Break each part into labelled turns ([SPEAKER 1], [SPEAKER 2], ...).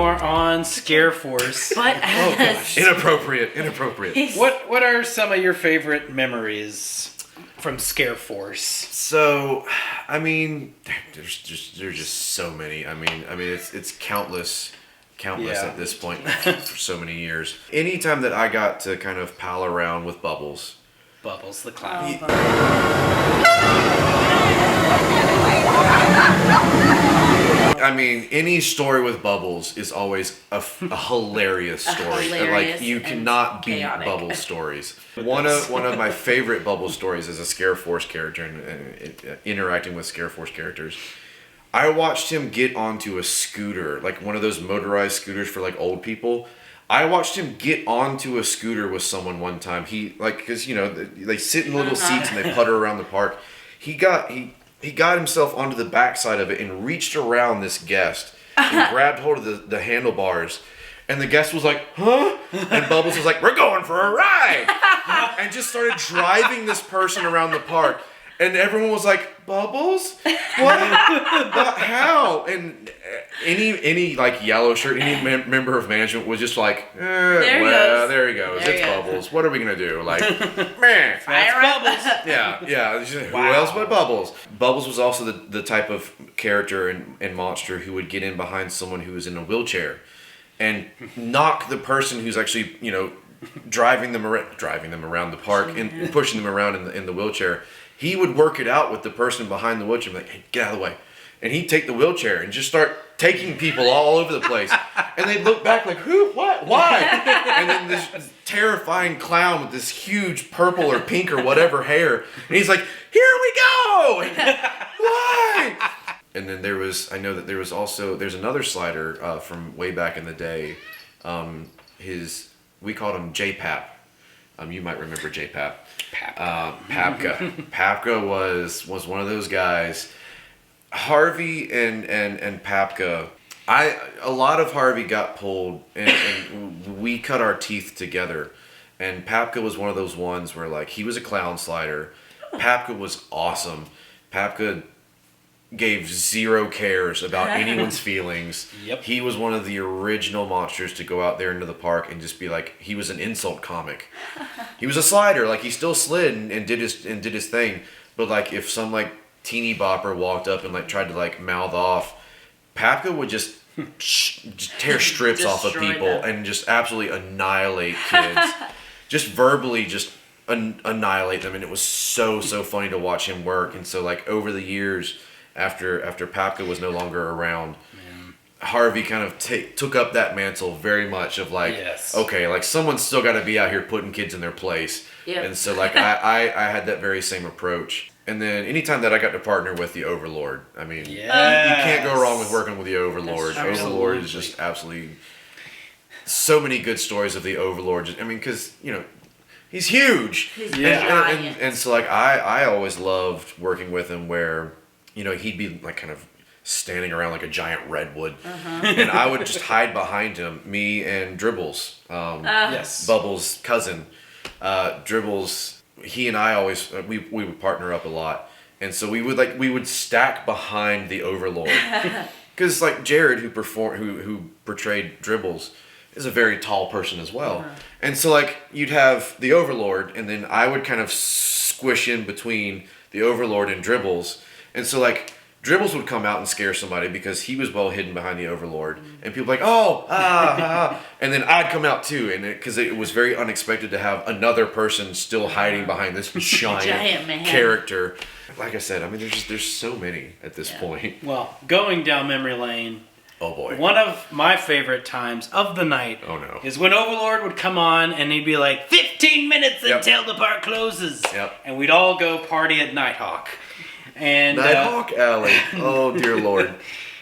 [SPEAKER 1] more on Scareforce.
[SPEAKER 2] But
[SPEAKER 3] Oh gosh, inappropriate.
[SPEAKER 1] What are some of your favorite memories from Scareforce?
[SPEAKER 3] So, I mean, there's just so many. I mean, it's countless at this point for so many years. Anytime that I got to kind of pal around with Bubbles.
[SPEAKER 1] Bubbles the clown.
[SPEAKER 3] I mean, any story with Bubbles is always a hilarious story.
[SPEAKER 2] Hilarious
[SPEAKER 3] like you cannot beat
[SPEAKER 2] chaotic.
[SPEAKER 3] Bubbles stories. One of my favorite Bubbles stories is a Scareforce character and interacting with Scareforce characters. I watched him get onto a scooter, like one of those motorized scooters for like old people. I watched him get onto a scooter with someone one time. He because they sit in little seats and they putter around the park. He got himself onto the backside of it and reached around this guest and grabbed hold of the handlebars. And the guest was like, huh? And Bubbles was like, we're going for a ride. And just started driving this person around the park. And everyone was like, Bubbles? What? How? And any like yellow shirt, any member of management was just like, there he goes. It's Bubbles. What are we going to do? Like, man.
[SPEAKER 1] That's Bubbles.
[SPEAKER 3] Yeah. Who else but Bubbles? Bubbles was also the type of character and monster who would get in behind someone who was in a wheelchair and knock the person who's actually, driving them around the park and pushing them around in the wheelchair. He would work it out with the person behind the wheelchair, like, hey, get out of the way. And he'd take the wheelchair and just start taking people all over the place. And they'd look back like, who, what, why? And then this terrifying clown with this huge purple or pink or whatever hair. And he's like, here we go! And, why? And then there's another slider from way back in the day. We called him J-Pap. You might remember J-Pap. Papka. Papka was one of those guys. Harvey and Papka. A lot of Harvey got pulled and we cut our teeth together. And Papka was one of those ones where like he was a clown slider. Papka was awesome. Papka gave zero cares about anyone's feelings.
[SPEAKER 1] Yep.
[SPEAKER 3] He was one of the original monsters to go out there into the park and just be like, he was an insult comic. He was a slider, like he still slid and did his thing. But like if some like teeny bopper walked up and like tried to like mouth off, Papka would just tear strips off of people and just absolutely annihilate kids. Just verbally annihilate them, and it was so funny to watch him work. And so like over the years, after Papka was no longer around, Harvey kind of took up that mantle very much of like, okay, like someone's still got to be out here putting kids in their place. Yep. And so like I had that very same approach. And then anytime that I got to partner with the Overlord, I mean, you can't go wrong with working with the Overlord. Overlord is just absolutely so many good stories of the Overlord. I mean, because he's huge. And so like I always loved working with him where he'd be like kind of standing around like a giant redwood, and I would just hide behind him. Me and Dribbles, Bubbles' cousin, Dribbles. He and I always we would partner up a lot, and so we would stack behind the Overlord, because like Jared who portrayed Dribbles is a very tall person as well, and so like you'd have the Overlord, and then I would kind of squish in between the Overlord and Dribbles. And so, like, Dribbles would come out and scare somebody because he was well hidden behind the Overlord. And people were like, and then I'd come out too. And because it was very unexpected to have another person still hiding behind this giant character. Like I said, I mean, there's so many at this point.
[SPEAKER 1] Well, going down memory lane.
[SPEAKER 3] Oh, boy.
[SPEAKER 1] One of my favorite times of the night is when Overlord would come on and he'd be like, 15 minutes until the park closes. Yep. And we'd all go party at Nighthawk. And
[SPEAKER 3] Nighthawk Alley. Oh dear Lord.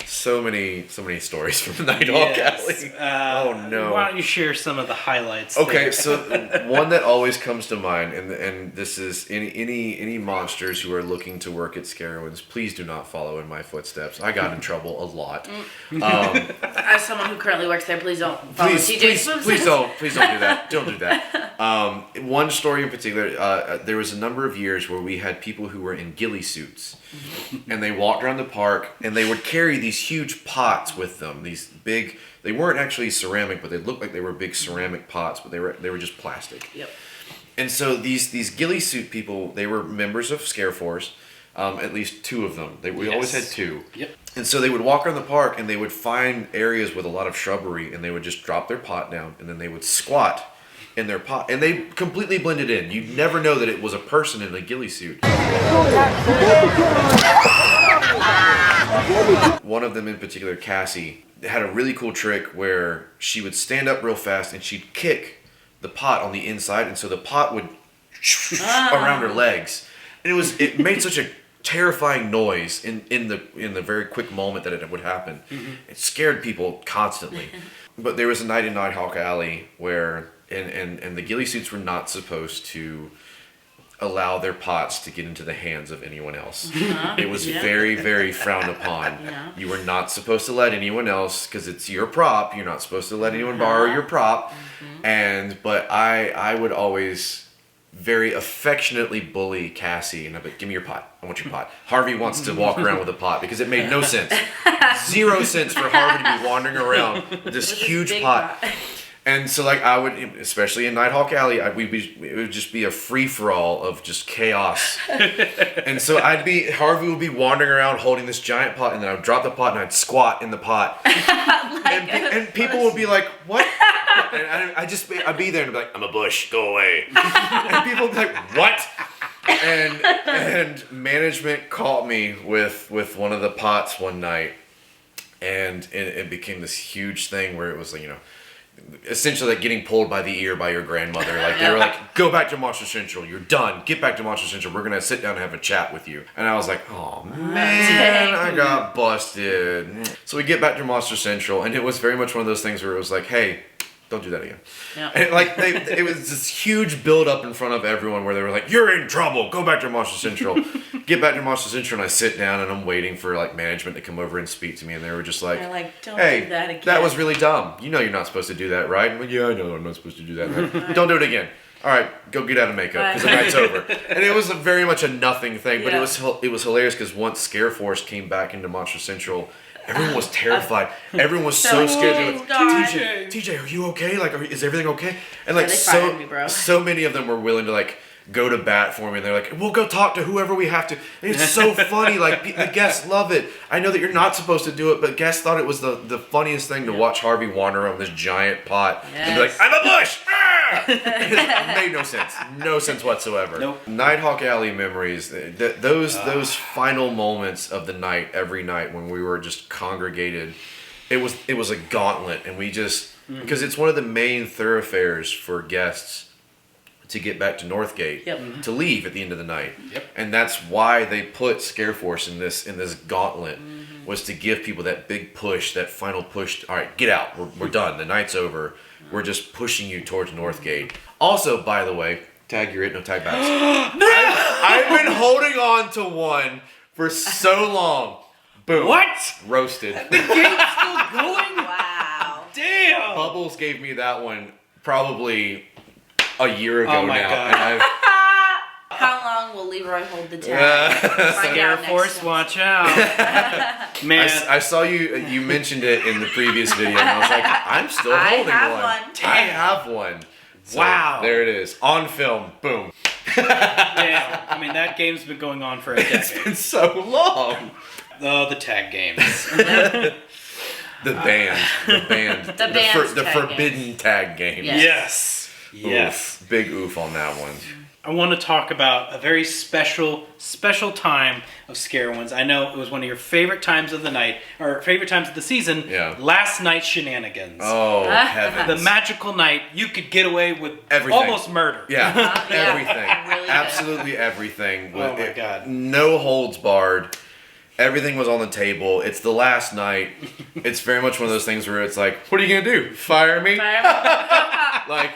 [SPEAKER 3] So many stories from Nighthawk Alley. Oh no.
[SPEAKER 1] Why don't you share some of the highlights?
[SPEAKER 3] Okay, so one that always comes to mind, and this is any monsters who are looking to work at Scarowinds, please do not follow in my footsteps. I got in trouble a lot.
[SPEAKER 2] As someone who currently works there, please don't follow TJ's footsteps.
[SPEAKER 3] Please don't do that. Don't do that. One story in particular, there was a number of years where we had people who were in ghillie suits, and they walked around the park, and they would carry these huge pots with them. These big, they weren't actually ceramic, but they looked like they were big ceramic pots, but they were just plastic.
[SPEAKER 2] Yep.
[SPEAKER 3] And so these ghillie suit people, they were members of Scareforce, at least two of them. We always had two.
[SPEAKER 1] Yep.
[SPEAKER 3] And so they would walk around the park, and they would find areas with a lot of shrubbery, and they would just drop their pot down, and then they would squat in their pot, and they completely blended in. You'd never know that it was a person in a ghillie suit. One of them in particular, Cassie, had a really cool trick where she would stand up real fast and she'd kick the pot on the inside, and so the pot would around her legs, and it made such a terrifying noise in the very quick moment that it would happen. It scared people constantly. But there was a night in Nighthawk Alley where and the ghillie suits were not supposed to allow their pots to get into the hands of anyone else. It was very, very frowned upon. Yeah. You were not supposed to let anyone else, because it's your prop, you're not supposed to let anyone borrow your prop. But I would always very affectionately bully Cassie, and I'd be like, give me your pot. I want your pot. Harvey wants to walk around with a pot because it made no sense. 0 sense for Harvey to be wandering around with this huge pot. And so, like, I would, especially in Nighthawk Alley, it would just be a free-for-all of just chaos. And so Harvey would be wandering around holding this giant pot, and then I would drop the pot and I'd squat in the pot. and people would be like, what? And I'd be there and be like, I'm a bush, go away. And people would be like, what? And management caught me with one of the pots one night, and it became this huge thing where it was like, essentially like getting pulled by the ear by your grandmother. Like, they were like, go back to Monster Central, you're done, get back to Monster Central, we're gonna sit down and have a chat with you. And I was like, oh man, I got busted. So we get back to Monster Central, and it was very much one of those things where it was like, hey, don't do that again. Yeah. And like it was this huge build up in front of everyone where they were like, you're in trouble, go back to Monster Central. Get back to Monster Central, and I sit down and I'm waiting for like management to come over and speak to me, and they were just like,
[SPEAKER 2] don't
[SPEAKER 3] hey,
[SPEAKER 2] do that again.
[SPEAKER 3] That was really dumb. You know you're not supposed to do that, right? I'm like, yeah, I know I'm not supposed to do that. Right? Don't do it again. All right, go get out of makeup because the night's over. And it was very much a nothing thing, but it was hilarious because once Scareforce came back into Monster Central, everyone was terrified. Everyone was so scared. They were like, TJ, are you okay? Like, is everything okay? And like, so many of them were willing to like go to bat for me, and they're like, we'll go talk to whoever we have to. And it's so funny. Like, the guests love it. I know that you're not supposed to do it, but guests thought it was the funniest thing to watch Harvey wander around this giant pot and be like, I'm a bush. It made no sense. No sense whatsoever. Nope. Nighthawk Alley memories. Those final moments of the night, every night when we were just congregated, it was a gauntlet, and we just because it's one of the main thoroughfares for guests to get back to Northgate, to leave at the end of the night. And that's why they put Scareforce in this gauntlet, was to give people that big push, that final push. All right, get out. We're done. The night's over. We're just pushing you towards Northgate. Also, by the way, tag you're it, no tag backs. I've been holding on to one for so long. Boom.
[SPEAKER 1] What?
[SPEAKER 3] Roasted.
[SPEAKER 1] The game's still going?
[SPEAKER 2] Wow.
[SPEAKER 1] Damn.
[SPEAKER 3] Bubbles gave me that one probably a year ago now.
[SPEAKER 1] God.
[SPEAKER 3] And
[SPEAKER 2] How long will Leroy hold the tag?
[SPEAKER 1] Scareforce, watch out. Man.
[SPEAKER 3] I saw you mentioned it in the previous video, and I was like, I'm still holding one. I have one. So,
[SPEAKER 1] wow.
[SPEAKER 3] There it is. On film. Boom.
[SPEAKER 1] Damn. I mean, that game's been going on for a decade.
[SPEAKER 3] It's been so long.
[SPEAKER 1] Oh, the tag games.
[SPEAKER 3] The forbidden tag game.
[SPEAKER 1] Yes.
[SPEAKER 3] Oof. Big oof on that one.
[SPEAKER 1] I want to talk about a very special time of Scarowinds. I know it was one of your favorite times of the night, or favorite times of the season.
[SPEAKER 3] Yeah.
[SPEAKER 1] Last night's shenanigans.
[SPEAKER 3] Oh, heavens.
[SPEAKER 1] The magical night you could get away with
[SPEAKER 3] everything.
[SPEAKER 1] Almost murder.
[SPEAKER 3] Yeah, everything.
[SPEAKER 2] Really
[SPEAKER 3] absolutely everything.
[SPEAKER 1] Oh my God.
[SPEAKER 3] No holds barred. Everything was on the table. It's the last night. It's very much one of those things where it's like, what are you going to do? Fire me? Like,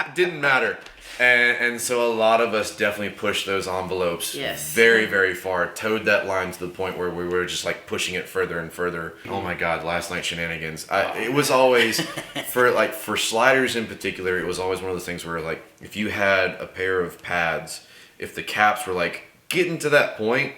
[SPEAKER 3] it didn't matter. And so a lot of us definitely pushed those envelopes very, very far, towed that line to the point where we were just like pushing it further and further. Oh my God, last night shenanigans. It was always, for sliders in particular, it was always one of those things where like, if you had a pair of pads, if the caps were like getting to that point,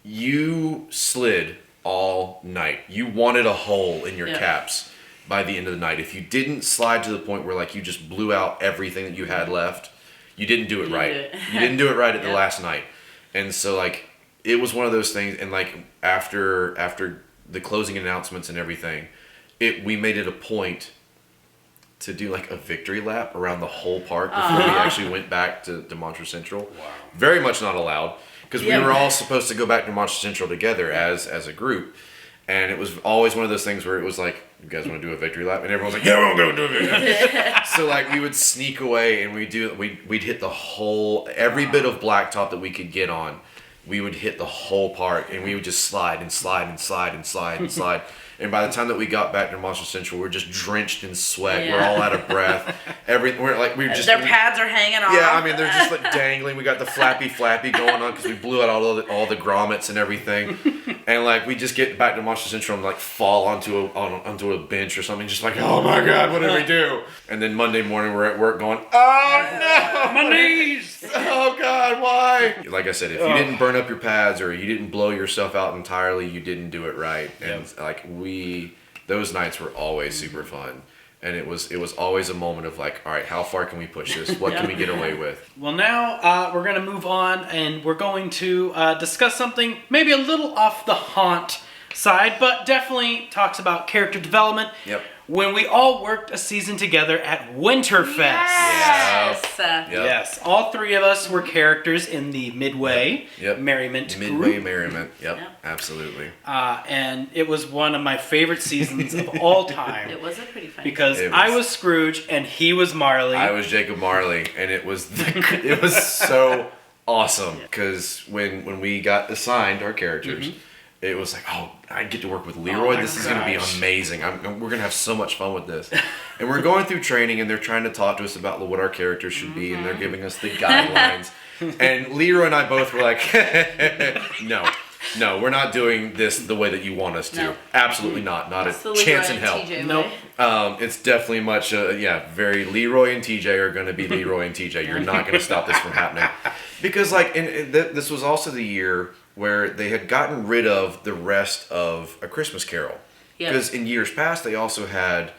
[SPEAKER 3] you slid all night. You wanted a hole in your caps by the end of the night. If you didn't slide to the point where like you just blew out everything that you had left, you didn't do it right. You didn't do it right at the last night. And so like it was one of those things, and like after the closing announcements and everything, we made it a point to do like a victory lap around the whole park before we actually went back to Monster Central. Wow. Very much not allowed, because we were all supposed to go back to Monster Central together as a group. And it was always one of those things where it was like, you guys want to do a victory lap? And everyone's like, yeah, we'll go do a victory lap. So like we would sneak away and we'd hit the whole, every bit of blacktop that we could get on. We would hit the whole park, and we would just slide and slide and slide and slide and slide. And by the time that we got back to Monster Central, we're just drenched in sweat. We're all out of breath. We're just
[SPEAKER 2] their pads are hanging off.
[SPEAKER 3] Yeah, I mean they're just like dangling. We got the flappy going on because we blew out all the grommets and everything. And like we just get back to Monster Central and like fall onto a bench or something, just like, oh my God, what did we do? And then Monday morning we're at work going, oh no,
[SPEAKER 1] my knees.
[SPEAKER 3] Oh God, why? Like I said, if you didn't burn up your pads or you didn't blow yourself out entirely, you didn't do it right. And like those nights were always super fun. And it was always a moment of like, all right, how far can we push this? What can we get away with?
[SPEAKER 1] Well, now we're going to move on, and we're going to discuss something maybe a little off the haunt side, but definitely talks about character development.
[SPEAKER 3] Yep.
[SPEAKER 1] When we all worked a season together at Winterfest.
[SPEAKER 2] Yes.
[SPEAKER 1] Yes. All three of us were characters in the Midway Merriment group.
[SPEAKER 3] Midway Merriment. Yep. Absolutely.
[SPEAKER 1] And it was one of my favorite seasons of all time.
[SPEAKER 2] It was a pretty fun
[SPEAKER 1] because I was Scrooge and he was Marley.
[SPEAKER 3] I was Jacob Marley, and it was so awesome because when we got assigned our characters. Mm-hmm. It was like, oh, I get to work with Leroy. This is going to be amazing. We're going to have so much fun with this. And we're going through training, and they're trying to talk to us about what our characters should be, and they're giving us the guidelines. And Leroy and I both were like, no, we're not doing this the way that you want us to. No. Absolutely not. Not a chance in hell.
[SPEAKER 1] Nope.
[SPEAKER 3] It's definitely much, very Leroy and TJ are going to be Leroy and TJ. You're not going to stop this from happening. Because, like, this was also the year where they had gotten rid of the rest of A Christmas Carol. Because in years past, they also had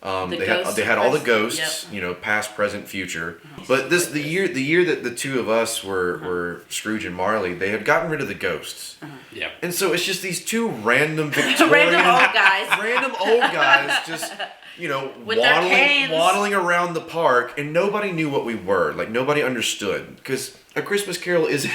[SPEAKER 3] they had all the ghosts, past, present, future. But the year that the two of us were Scrooge and Marley, they had gotten rid of the ghosts.
[SPEAKER 1] Yeah.
[SPEAKER 3] And so it's just these two random Victorian random old guys just waddling around the park, and nobody knew what we were. Like nobody understood, because A Christmas Carol is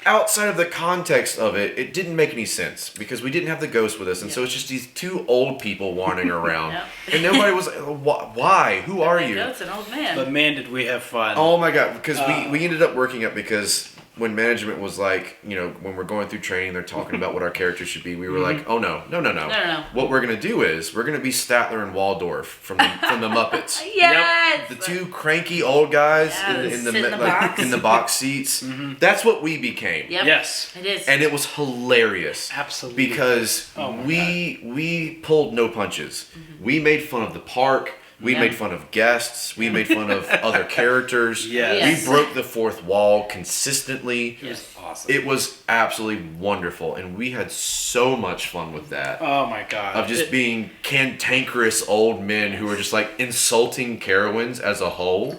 [SPEAKER 3] outside of the context of it, it didn't make any sense because we didn't have the ghost with us, and so it's just these two old people wandering around, and nobody was like, why? Who are you?
[SPEAKER 2] It's an old man.
[SPEAKER 1] But man, did we have fun!
[SPEAKER 3] Oh my God! Because we ended up working up because. When management was like, when we're going through training, they're talking about what our characters should be. We were like, oh no. What we're gonna do is we're gonna be Statler and Waldorf from the Muppets.
[SPEAKER 2] Yes.
[SPEAKER 3] The two cranky old guys in the box seats. Mm-hmm. That's what we became.
[SPEAKER 2] Yep.
[SPEAKER 1] Yes,
[SPEAKER 2] it is.
[SPEAKER 3] And it was hilarious.
[SPEAKER 1] Absolutely.
[SPEAKER 3] Because we pulled no punches. Mm-hmm. We made fun of the park. We made fun of guests. We made fun of other characters.
[SPEAKER 1] Yes.
[SPEAKER 3] We broke the fourth wall consistently.
[SPEAKER 1] It was awesome.
[SPEAKER 3] It was absolutely wonderful, and we had so much fun with that.
[SPEAKER 1] Oh my God!
[SPEAKER 3] Of just being cantankerous old men who were just like insulting Carowinds as a whole.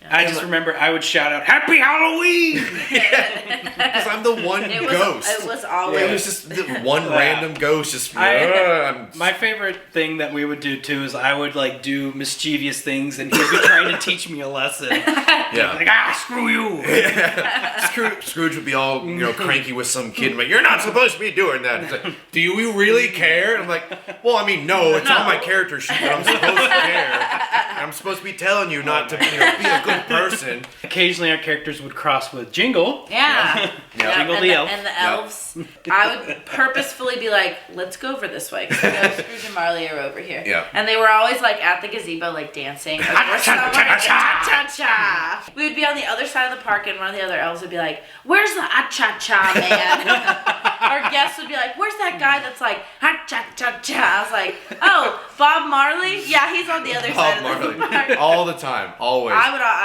[SPEAKER 1] I just remember I would shout out, "Happy Halloween!"
[SPEAKER 3] Because I'm the one ghost.
[SPEAKER 2] It was always.
[SPEAKER 3] It was just the one random ghost. Just
[SPEAKER 1] my favorite thing that we would do too is I would like do mischievous things, and he'd be trying to teach me a lesson,
[SPEAKER 3] Yeah.
[SPEAKER 1] Like, screw you.
[SPEAKER 3] Scrooge would be all, cranky with some kid. I'm like, you're not supposed to be doing that. He's like, do you really care? And I'm like, well, I mean, no, it's on my character sheet that I'm supposed to care. And I'm supposed to be telling you not to be a good person.
[SPEAKER 1] Occasionally our characters would cross with Jingle.
[SPEAKER 2] Yeah.
[SPEAKER 1] Jingle the elf.
[SPEAKER 2] And the elves. I would purposefully be like, let's go over this way. Because I know Scrooge and Marley are over here.
[SPEAKER 3] Yeah.
[SPEAKER 2] And they were always like at the gazebo, like dancing. Cha-cha-cha. We would be on the other side of the park and one of the other elves would be like, where's the cha-cha man? Our guests would be like, where's that guy that's like, cha-cha-cha? I was like, oh, Bob Marley? Yeah, he's on the other side of the park.
[SPEAKER 3] All the time, always.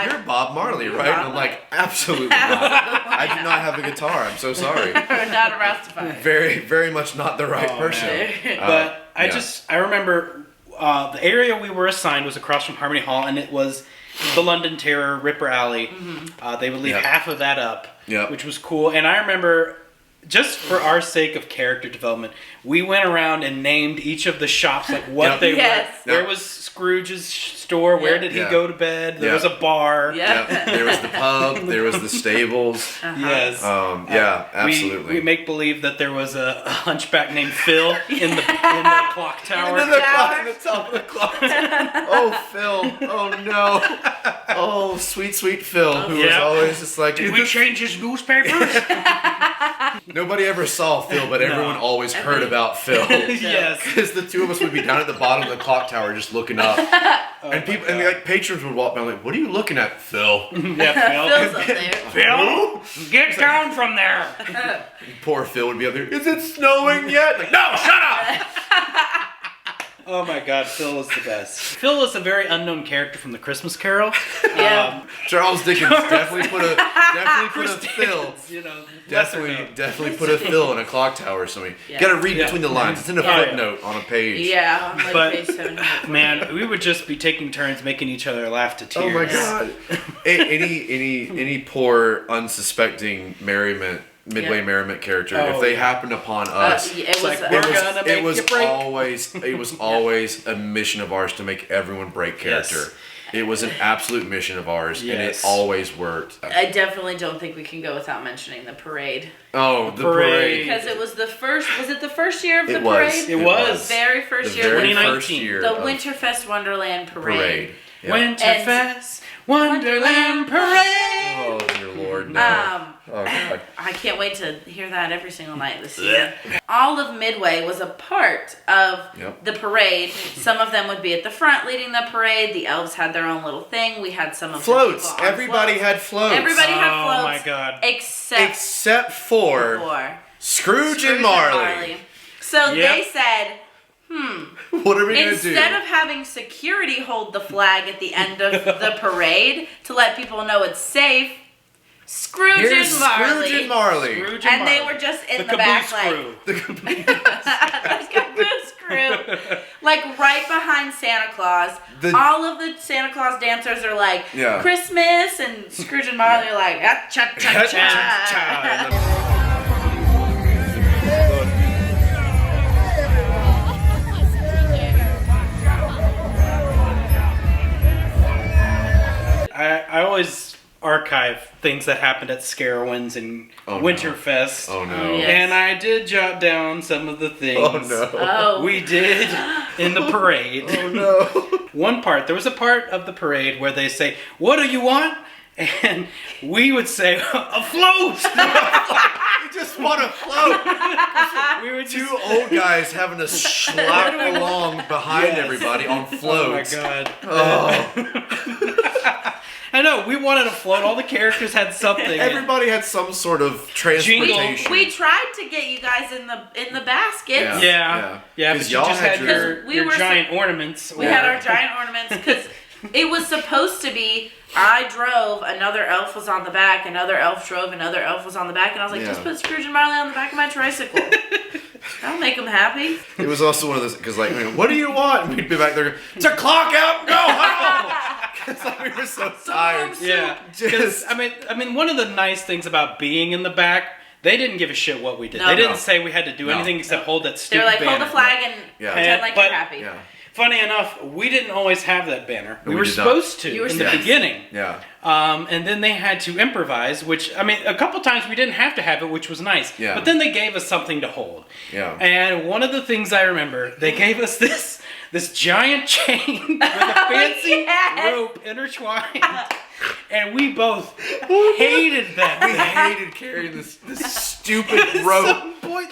[SPEAKER 2] You're
[SPEAKER 3] Bob Marley, right? And I'm like, absolutely not. I do not have a guitar. I'm so sorry.
[SPEAKER 2] Not a Rastafari.
[SPEAKER 3] Very, very much not the right person.
[SPEAKER 1] But I remember the area we were assigned was across from Harmony Hall, and it was the London Terror, Ripper Alley. Mm-hmm. They would leave half of that up, which was cool. And I remember, just for our sake of character development, we went around and named each of the shops, like what they were. Where was Scrooge's store? Where did he go to bed? There was a bar.
[SPEAKER 3] There was the pub. There was the stables.
[SPEAKER 1] Yes.
[SPEAKER 3] Absolutely.
[SPEAKER 1] We make believe that there was a hunchback named Phil in the clock tower.
[SPEAKER 3] In the top of the clock tower. Oh, Phil. Oh, no. Oh, sweet, sweet Phil, who was always just like...
[SPEAKER 1] Did we change his newspapers?
[SPEAKER 3] Nobody ever saw Phil, but everyone always heard about Phil.
[SPEAKER 1] Yes.
[SPEAKER 3] Because the two of us would be down at the bottom of the clock tower just looking up. And people and like patrons would walk by like, what are you looking at, Phil?
[SPEAKER 2] Phil's up there.
[SPEAKER 1] Phil, get down from there.
[SPEAKER 3] Poor Phil would be up there. Is it snowing yet? Like, no, shut up!
[SPEAKER 1] Oh my God, Phil is the best. Phil is a very unknown character from the Christmas Carol.
[SPEAKER 3] Charles Dickens definitely put a Phil. Definitely put a Phil in a clock tower or something. You gotta read between the lines. It's in a footnote on a page.
[SPEAKER 2] Yeah, on page 700.
[SPEAKER 1] Man, we would just be taking turns making each other laugh to tears.
[SPEAKER 3] Oh my God. Any poor unsuspecting Midway merriment character, if they happened upon us,
[SPEAKER 2] it
[SPEAKER 3] was always a mission of ours to make everyone break character.
[SPEAKER 1] Yes.
[SPEAKER 3] It was an absolute mission of ours, and it always worked.
[SPEAKER 2] I definitely don't think we can go without mentioning the parade.
[SPEAKER 3] Oh, the parade.
[SPEAKER 2] Because it was the first, was it the first year of the
[SPEAKER 3] parade?
[SPEAKER 1] It was.
[SPEAKER 2] The very first year.
[SPEAKER 1] 2019.
[SPEAKER 2] The Winterfest Wonderland Parade.
[SPEAKER 3] Yeah.
[SPEAKER 1] Winterfest Wonderland Parade.
[SPEAKER 3] Oh, dear Lord, no. Oh, God.
[SPEAKER 2] I can't wait to hear that every single night this season. All of Midway was a part of the parade. Some of them would be at the front leading the parade. The elves had their own little thing. We had some of
[SPEAKER 3] floats.
[SPEAKER 2] The
[SPEAKER 3] Everybody had floats.
[SPEAKER 2] Everybody had floats.
[SPEAKER 1] Oh my God.
[SPEAKER 2] Except
[SPEAKER 3] for Scrooge and Marley.
[SPEAKER 2] So they said,
[SPEAKER 3] what are we going to do?
[SPEAKER 2] Instead of having security hold the flag at the end of the parade to let people know it's safe, Scrooge and Marley. And they were just in the back, like
[SPEAKER 3] the
[SPEAKER 2] caboose crew, like right behind Santa Claus. All of the Santa Claus dancers are like Christmas, and Scrooge and Marley are like cha cha cha.
[SPEAKER 1] I always archive things that happened at Scarowinds and Winterfest.
[SPEAKER 3] Oh no.
[SPEAKER 2] Yes.
[SPEAKER 1] And I did jot down some of the things we did in the parade.
[SPEAKER 3] Oh no.
[SPEAKER 1] There was a part of the parade where they say, "What do you want?" And we would say, "A float!"
[SPEAKER 3] We just want a float. We were two old guys having to slap along behind everybody on floats.
[SPEAKER 1] Oh my God.
[SPEAKER 3] Oh.
[SPEAKER 1] I know, we wanted a float. All the characters had something.
[SPEAKER 3] Everybody had some sort of transportation.
[SPEAKER 2] We tried to get you guys in the baskets.
[SPEAKER 1] Yeah. But you just had your giant ornaments.
[SPEAKER 2] We had our giant ornaments because it was supposed to be, I drove, another elf was on the back, another elf drove, another elf was on the back, and I was like, just put Scrooge and Marley on the back of my tricycle. That'll make them happy.
[SPEAKER 3] It was also one of those, because like, what do you want? And we'd be back there, to clock out and go home! Because like, we were so tired.
[SPEAKER 1] Yeah. Because, I mean, one of the nice things about being in the back, they didn't give a shit what we did. They didn't say we had to do anything except hold that stupid
[SPEAKER 2] banner. They were like,
[SPEAKER 1] banner.
[SPEAKER 2] hold the flag and pretend like you're happy.
[SPEAKER 1] Yeah. funny enough, we didn't always have that banner. We were supposed to in the beginning.
[SPEAKER 3] Yeah.
[SPEAKER 1] And then they had to improvise, which, I mean, a couple times we didn't have to have it, which was nice.
[SPEAKER 3] Yeah.
[SPEAKER 1] But then they gave us something to hold.
[SPEAKER 3] Yeah.
[SPEAKER 1] And one of the things I remember, they gave us this giant chain with a fancy rope intertwined. And we both hated that.
[SPEAKER 3] We hated carrying this stupid rope.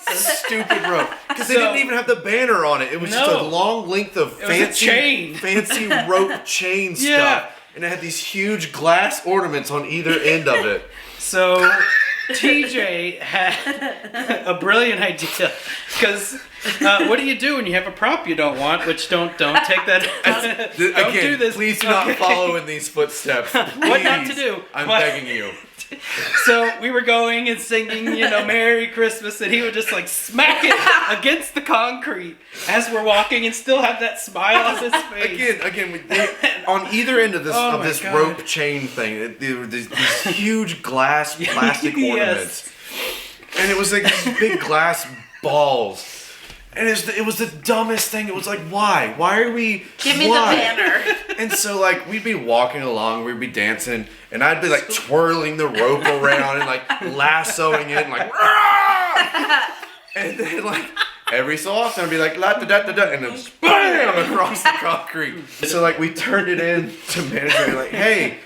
[SPEAKER 3] Stupid rope. Because they didn't even have the banner on it. It was just a long length of fancy rope chain stuff. And it had these huge glass ornaments on either end of it.
[SPEAKER 1] So TJ had a brilliant idea. Because what do you do when you have a prop you don't want? Which don't take that. Don't do this.
[SPEAKER 3] Please do not follow in these footsteps. Please.
[SPEAKER 1] What not to do?
[SPEAKER 3] Begging you.
[SPEAKER 1] So we were going and singing, Merry Christmas, and he would just like smack it against the concrete as we're walking and still have that smile on his face.
[SPEAKER 3] Again, on either end of this rope chain thing, there were these huge glass plastic ornaments, and it was like these big glass balls. And it was the dumbest thing. It was like, why? Why are we...
[SPEAKER 2] Give me the banner.
[SPEAKER 3] And so, like, we'd be walking along, we'd be dancing, and I'd be, like, twirling the rope around and, like, lassoing it and, like, Rah! And then, like, every so often I'd be like, la-da-da-da-da, and then bam, across the concrete. So, like, we turned it in to management, like, hey,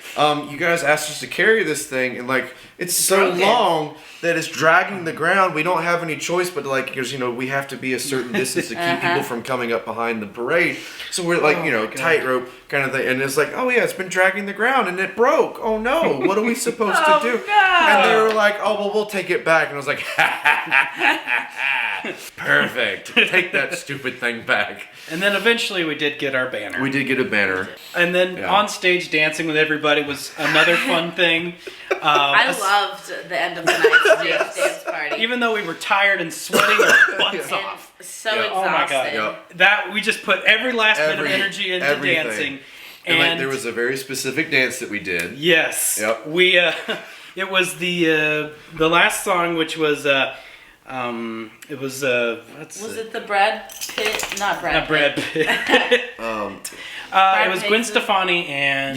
[SPEAKER 3] you guys asked us to carry this thing, and, like, it's so long that it's dragging the ground. We don't have any choice but to, like, because, we have to be a certain distance to keep people from coming up behind the parade. So we're like, tightrope kind of thing. And it's like, oh yeah, it's been dragging the ground and it broke. Oh no, what are we supposed to do?
[SPEAKER 2] No.
[SPEAKER 3] And they were like, oh, well, we'll take it back. And I was like, perfect. Take that stupid thing back.
[SPEAKER 1] And then eventually we did get our banner.
[SPEAKER 3] We did get a banner.
[SPEAKER 1] And then on stage dancing with everybody was another fun thing.
[SPEAKER 2] I loved the end of the night dance party.
[SPEAKER 1] Even though we were tired and sweating our butts off.
[SPEAKER 2] So exhausted. Oh my God.
[SPEAKER 3] Yep.
[SPEAKER 1] That we just put every last bit of energy into dancing.
[SPEAKER 3] And like there was a very specific dance that we did.
[SPEAKER 1] Yes.
[SPEAKER 3] Yep.
[SPEAKER 1] We it was the last song, which was it was
[SPEAKER 2] was it the Brad Pitt? Not Brad Pitt.
[SPEAKER 1] It was Gwen Stefani and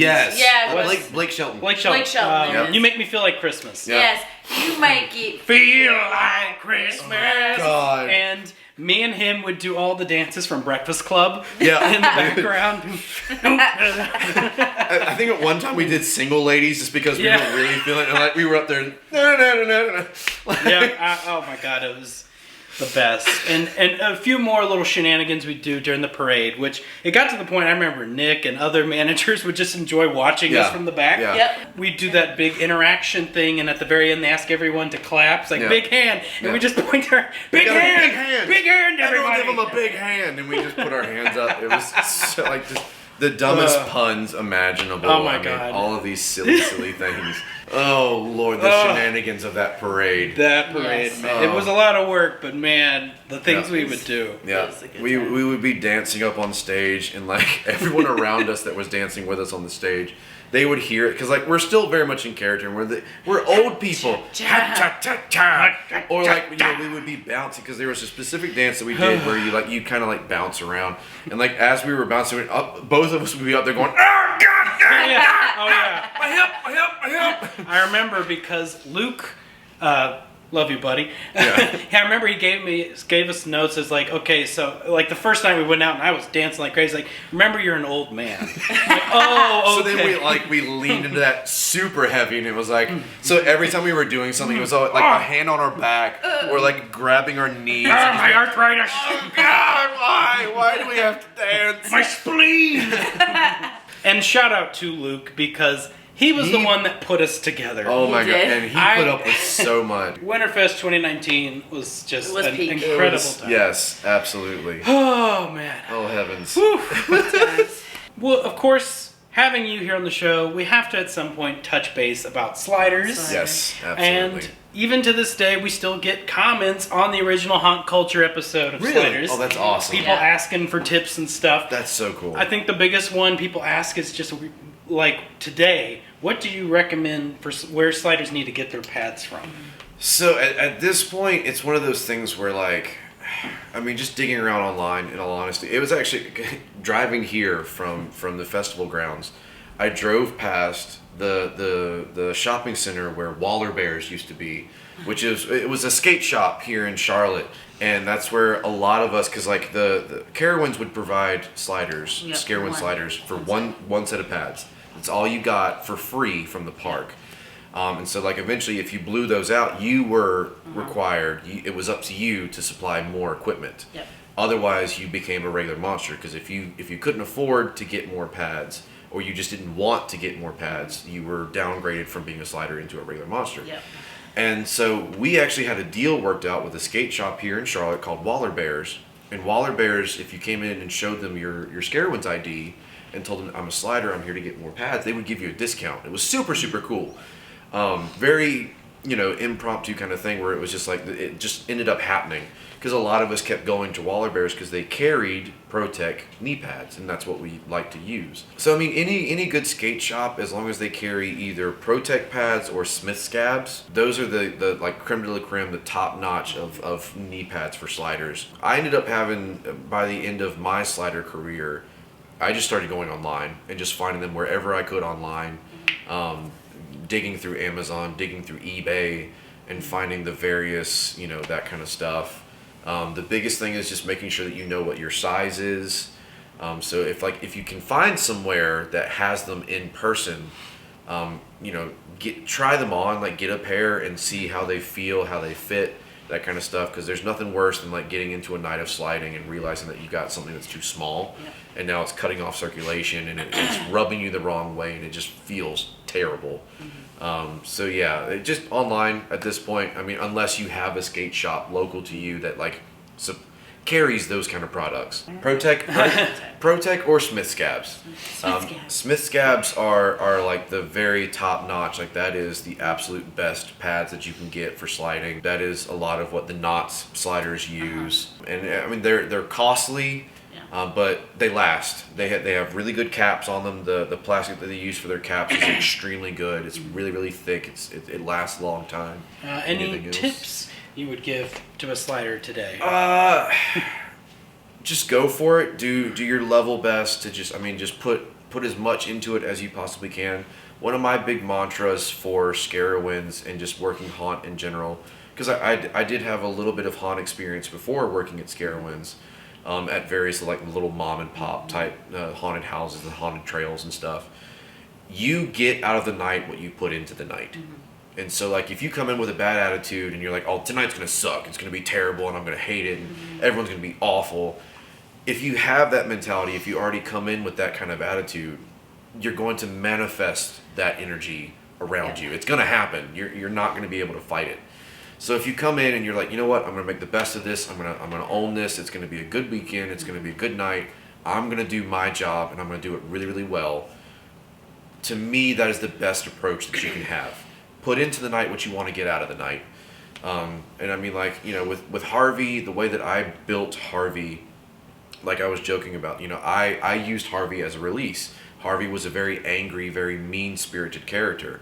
[SPEAKER 3] Blake Shelton.
[SPEAKER 1] Blake Shelton. You Make Me Feel Like Christmas.
[SPEAKER 3] Yep.
[SPEAKER 2] Yes, you make it
[SPEAKER 1] feel like Christmas.
[SPEAKER 3] Oh, God.
[SPEAKER 1] And me and him would do all the dances from Breakfast Club in the background.
[SPEAKER 3] I think at one time we did Single Ladies just because we were really feeling it. And like we were up there. No.
[SPEAKER 1] Oh my God, it was the best. And a few more little shenanigans we'd do during the parade, which it got to the point I remember Nick and other managers would just enjoy watching us from the back.
[SPEAKER 3] Yeah.
[SPEAKER 2] Yep.
[SPEAKER 1] We'd do that big interaction thing, and at the very end they ask everyone to clap. It's like, big hand. And we just point our big hand, everybody.
[SPEAKER 3] Everyone give them a big hand. And we just put our hands up. It was so, like just the dumbest puns imaginable.
[SPEAKER 1] Oh my God.
[SPEAKER 3] All of these silly things. Oh Lord, the shenanigans of that parade.
[SPEAKER 1] Man. It was a lot of work, but man, the things we would do.
[SPEAKER 3] Yeah, we would be dancing up on stage, and like everyone around us that was dancing with us on the stage, they would hear it because like we're still very much in character, and we're old people. Or like we would be bouncing because there was a specific dance that we did where you kind of like bounce around, and like as we were bouncing up, both of us would be up there going, oh God.
[SPEAKER 1] Oh yeah.
[SPEAKER 3] My hip.
[SPEAKER 1] I remember because Luke, love you, buddy. Yeah. I remember he gave us notes as like, okay, so like the first night we went out and I was dancing like crazy. Like, remember you're an old man. Like, oh, okay.
[SPEAKER 3] So then we leaned into that super heavy, and it was like, so every time we were doing something, it was all, like a hand on our back or like grabbing our knees.
[SPEAKER 1] My arthritis.
[SPEAKER 3] Oh God, why? Why do we have to dance?
[SPEAKER 1] My spleen. And shout out to Luke because he was the one that put us together.
[SPEAKER 3] Oh my God, and he put up with so much.
[SPEAKER 1] Winterfest 2019 was just an incredible time.
[SPEAKER 3] Yes, absolutely.
[SPEAKER 1] Oh man.
[SPEAKER 3] Oh heavens.
[SPEAKER 1] Well, of course, having you here on the show, we have to at some point touch base about sliders.
[SPEAKER 3] Yes, absolutely.
[SPEAKER 1] And even to this day, we still get comments on the original Honk Culture episode of Sliders.
[SPEAKER 3] Oh, that's awesome.
[SPEAKER 1] People asking for tips and stuff.
[SPEAKER 3] That's so cool.
[SPEAKER 1] I think the biggest one people ask is just like today, what do you recommend for where sliders need to get their pads from?
[SPEAKER 3] So at this point, it's one of those things where like, I mean, just digging around online, in all honesty, it was actually driving here from the festival grounds. I drove past the shopping center where Waller Bears used to be, it was a skate shop here in Charlotte, and that's where a lot of us, because like the Carowinds would provide sliders, Scarowinds sliders for one set of pads. That's all you got for free from the park. And so, like, eventually, if you blew those out, you were required. It was up to you to supply more equipment.
[SPEAKER 2] Yep.
[SPEAKER 3] Otherwise, you became a regular monster. Because if you couldn't afford to get more pads, or you just didn't want to get more pads, you were downgraded from being a slider into a regular monster.
[SPEAKER 2] Yep.
[SPEAKER 3] And so we actually had a deal worked out with a skate shop here in Charlotte called Waller Bears. And Waller Bears, if you came in and showed them your Scarowinds ID and told them, I'm a slider, I'm here to get more pads, they would give you a discount. It was super, super cool. Very, impromptu kind of thing where it was just like, it just ended up happening because a lot of us kept going to Waller Bears because they carried ProTech knee pads, and that's what we like to use. So, I mean, any good skate shop, as long as they carry either ProTech pads or Smith scabs, those are the like creme de la creme, the top notch of knee pads for sliders. I ended up having, by the end of my slider career, I just started going online and just finding them wherever I could online. Digging through Amazon, digging through eBay, and finding the various, that kind of stuff. The biggest thing is just making sure that you know what your size is. So if you can find somewhere that has them in person, try them on, like get a pair and see how they feel, how they fit, that kind of stuff. Because there's nothing worse than like getting into a night of sliding and realizing that you got something that's too small, and now it's cutting off circulation and it's rubbing you the wrong way, and it just feels terrible. So yeah, just online at this point. I mean, unless you have a skate shop local to you that like carries those kind of products. ProTech or Smith scabs. Smith scabs are like the very top notch. Like that is the absolute best pads that you can get for sliding. That is a lot of what the knots sliders use. And I mean, they're costly. But they last. They have really good caps on them. The plastic that they use for their caps is extremely good. It's really, really thick. It lasts a long time.
[SPEAKER 1] Any tips you would give to a slider today?
[SPEAKER 3] Just go for it. Do your level best to just put as much into it as you possibly can. One of my big mantras for Scarowinds and just working haunt in general, because I did have a little bit of haunt experience before working at Scarowinds. At various like little mom and pop type haunted houses and haunted trails and stuff. You get out of the night what you put into the night. And so like if you come in with a bad attitude and you're like, oh, tonight's gonna suck, it's gonna be terrible and I'm gonna hate it and everyone's gonna be awful. If you have that mentality, if you already come in with that kind of attitude, you're going to manifest that energy around you. It's gonna happen. You're not gonna be able to fight it. So if you come in and you're like, you know what, I'm gonna make the best of this. I'm gonna own this. It's gonna be a good weekend. It's gonna be a good night. I'm gonna do my job and I'm gonna do it really, really well. To me, that is the best approach that you can have. Put into the night what you want to get out of the night. And I mean, like, with Harvey, the way that I built Harvey, like I was joking about, I used Harvey as a release. Harvey was a very angry, very mean-spirited character,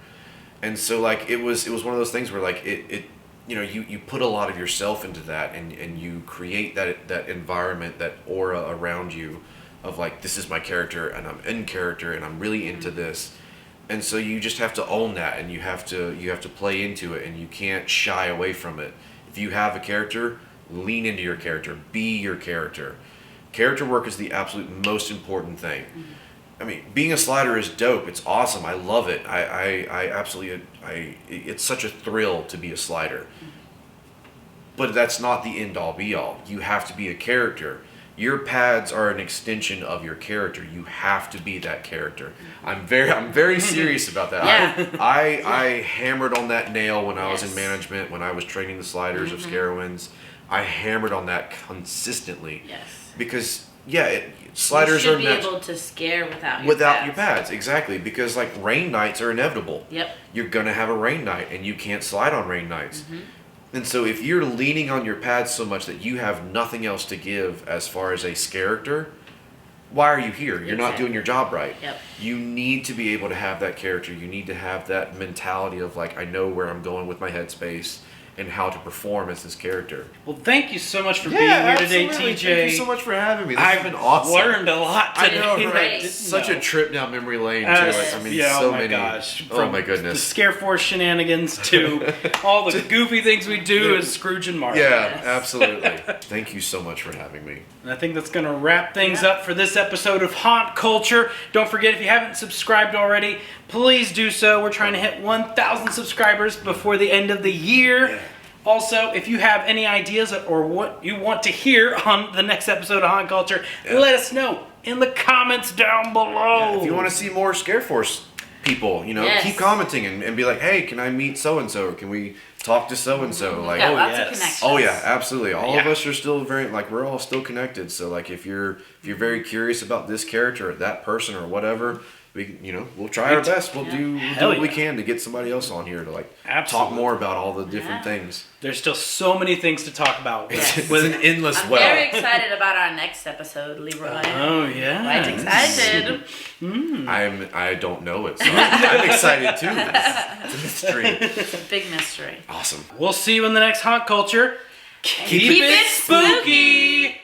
[SPEAKER 3] and so like it was one of those things where like you put a lot of yourself into that, and you create that environment, that aura around you of like, this is my character and I'm in character and I'm really into this. And so you just have to own that, and you have to play into it, and you can't shy away from it. If you have a character, lean into your character, be your character. Character work is the absolute most important thing. I mean, being a slider is dope. It's awesome. I love it. I absolutely, it's such a thrill to be a slider. But that's not the end all be all. You have to be a character. Your pads are an extension of your character. You have to be that character. I'm very serious about that.
[SPEAKER 2] Yeah.
[SPEAKER 3] I hammered on that nail when I was in management, when I was training the sliders of Scarowinds. I hammered on that consistently.
[SPEAKER 2] Yes.
[SPEAKER 3] Because sliders
[SPEAKER 2] you
[SPEAKER 3] are
[SPEAKER 2] should be able to scare without your pads.
[SPEAKER 3] Exactly, because like rain nights are inevitable.
[SPEAKER 2] Yep.
[SPEAKER 3] You're gonna have a rain night, and you can't slide on rain nights. And so if you're leaning on your pads so much that you have nothing else to give as far as a character, why are you here? You're not doing your job right.
[SPEAKER 2] Yep.
[SPEAKER 3] You need to be able to have that character. You need to have that mentality of like, I know where I'm going with my headspace, and how to perform as this character.
[SPEAKER 1] Well, thank you so much for being here today, TJ.
[SPEAKER 3] Thank you so much for having me. This has been awesome.
[SPEAKER 1] Learned a lot today.
[SPEAKER 3] I know, right? Such a trip down memory lane, too. I mean, so many.
[SPEAKER 1] Gosh.
[SPEAKER 3] Oh, my goodness.
[SPEAKER 1] The Scareforce shenanigans to all the goofy things we do as Scrooge and Marley.
[SPEAKER 3] Yeah, absolutely. Thank you so much for having me.
[SPEAKER 1] And I think that's going to wrap things up for this episode of Haunt Culture. Don't forget, if you haven't subscribed already, please do so. We're trying to hit 1,000 subscribers before the end of the year. Yeah. Also, if you have any ideas or what you want to hear on the next episode of Haunt Culture, let us know in the comments down below.
[SPEAKER 3] Yeah, if you want to see more Scareforce people, keep commenting and be like, hey, can I meet so-and-so? Or can we talk to so-and-so? Like,
[SPEAKER 2] lots of connections.
[SPEAKER 3] Oh, yeah, absolutely. All of us are still we're all still connected. So, like, if you're very curious about this character or that person or whatever, we'll try our best. We'll do what we can to get somebody else on here to talk more about all the different things.
[SPEAKER 1] There's still so many things to talk about.
[SPEAKER 3] Yes. With an endless
[SPEAKER 2] I'm very excited about our next episode, Leroy.
[SPEAKER 1] Oh, yeah.
[SPEAKER 2] Quite excited.
[SPEAKER 3] I don't know it, so I'm excited too. It's a mystery.
[SPEAKER 2] It's a big mystery.
[SPEAKER 3] Awesome.
[SPEAKER 1] We'll see you in the next Haunt Culture. Keep it spooky.